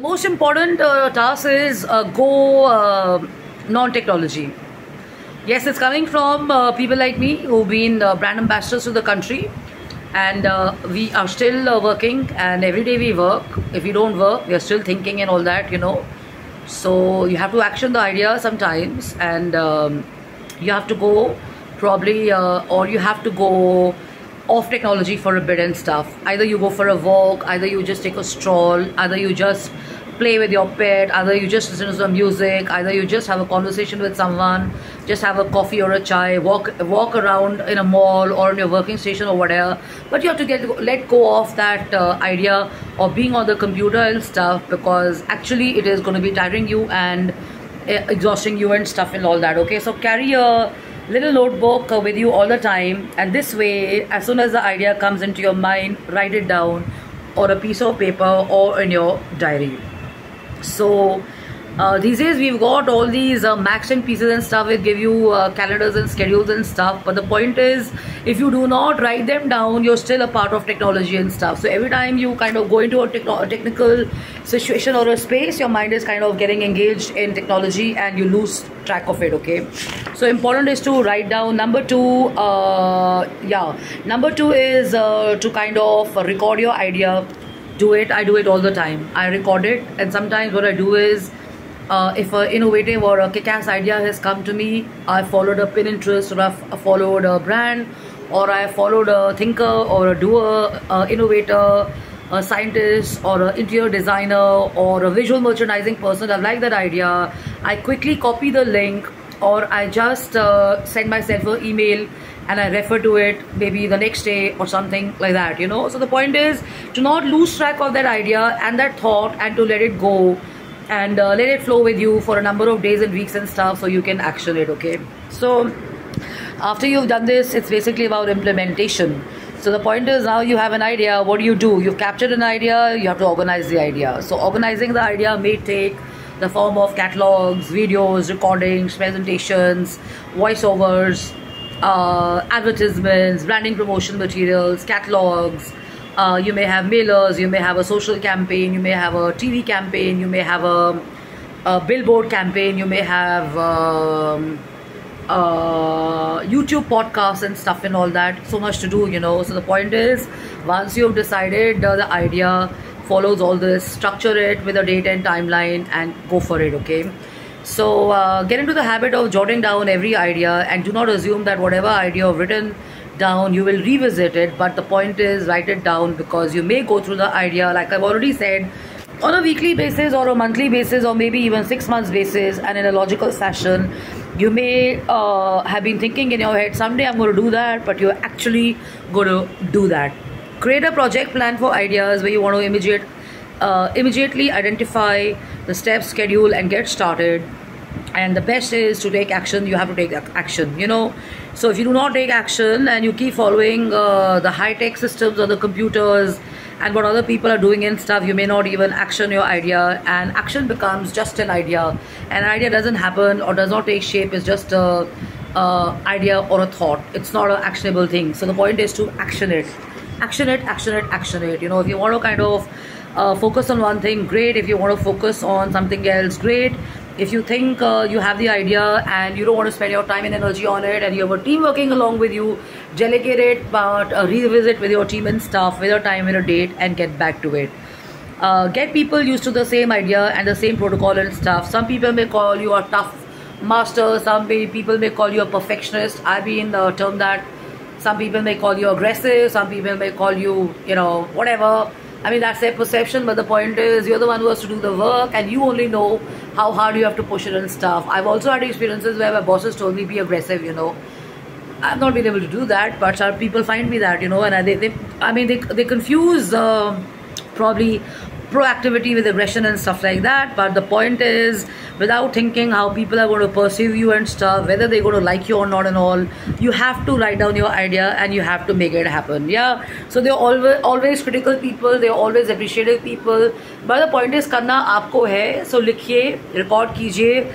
Most important task is go non-technology. Yes, it's coming from people like me who've been brand ambassadors to the country, and we are still working, and every day we work. If we don't work, we are still thinking and all that, So you have to action the idea sometimes, and you have to go probably, or you have to go off technology for a bit and stuff. Either you go for a walk, either you just take a stroll, either you just play with your pet, either you just listen to some music, either you just have a conversation with someone, just have a coffee or a chai, walk around in a mall or in your working station or whatever. But you have to let go of that idea of being on the computer and stuff, because actually it is going to be tiring you and exhausting you and stuff and all that. Okay, so carry a little notebook with you all the time, and this way, as soon as the idea comes into your mind, write it down or a piece of paper or in your diary. So these days we've got all these maxing pieces and stuff. It give you calendars and schedules and stuff, but the point is, if you do not write them down, you're still a part of technology and stuff. So every time you kind of go into a technical situation or a space, your mind is kind of getting engaged in technology and you lose track of it. Okay, so important is to write down. Number two is to kind of record your idea. Do it. I do it all the time. I record it, and sometimes what I do is, if an innovative or a kick-ass idea has come to me, I followed a Pinterest, or I followed a brand, or I followed a thinker or a doer, innovator, a scientist, or an interior designer, or a visual merchandising person. I like that idea. I quickly copy the link, or I just send myself an email and I refer to it maybe the next day or something like that, So the point is to not lose track of that idea and that thought, and to let it go and let it flow with you for a number of days and weeks and stuff, so you can action it. Okay, so after you've done this, it's basically about implementation. So the point is, now you have an idea. What do? You've captured an idea, you have to organize the idea. So organizing the idea may take the form of catalogs, videos, recordings, presentations, voiceovers, advertisements, branding promotion materials, catalogs. You may have mailers, you may have a social campaign, you may have a TV campaign, you may have a billboard campaign, you may have YouTube podcasts and stuff and all that. So much to do, So the point is, once you've decided the idea, follows all this, structure it with a date and timeline, and go for it. Okay, so get into the habit of jotting down every idea, and do not assume that whatever idea you've written down you will revisit it. But the point is, write it down, because you may go through the idea, like I've already said, on a weekly basis or a monthly basis, or maybe even 6 months basis, and in a logical fashion. You may have been thinking in your head, someday I'm going to do that, but you're actually going to do that. Create a project plan for ideas where you want to immediately identify the steps, schedule, and get started. And the best is to take action. You have to take action, So if you do not take action and you keep following the high-tech systems or the computers and what other people are doing and stuff, you may not even action your idea, and action becomes just an idea. An idea doesn't happen or does not take shape. It's just a idea or a thought. It's not an actionable thing. So the point is to action it. Action it, action it, action it. If you want to kind of focus on one thing, great. If you want to focus on something else, great. If you think you have the idea and you don't want to spend your time and energy on it, and you have a team working along with you, delegate it, but revisit with your team and staff with a time and a date, and get back to it. Get people used to the same idea and the same protocol and stuff. Some people may call you a tough master. Some people may call you a perfectionist. I've been termed that. Some people may call you aggressive. Some people may call you, whatever. I mean, that's their perception, but the point is, you're the one who has to do the work, and you only know how hard you have to push it and stuff. I've also had experiences where my bosses told me, be aggressive, I've not been able to do that, but some people find me that, and they confuse probably proactivity with aggression and stuff like that. But the point is, without thinking how people are going to perceive you and stuff, whether they're going to like you or not and all, you have to write down your idea and you have to make it happen. Yeah, so they're always critical people, they're always appreciative people, but the point is, करना आपको है. So लिखिए, record कीजिए,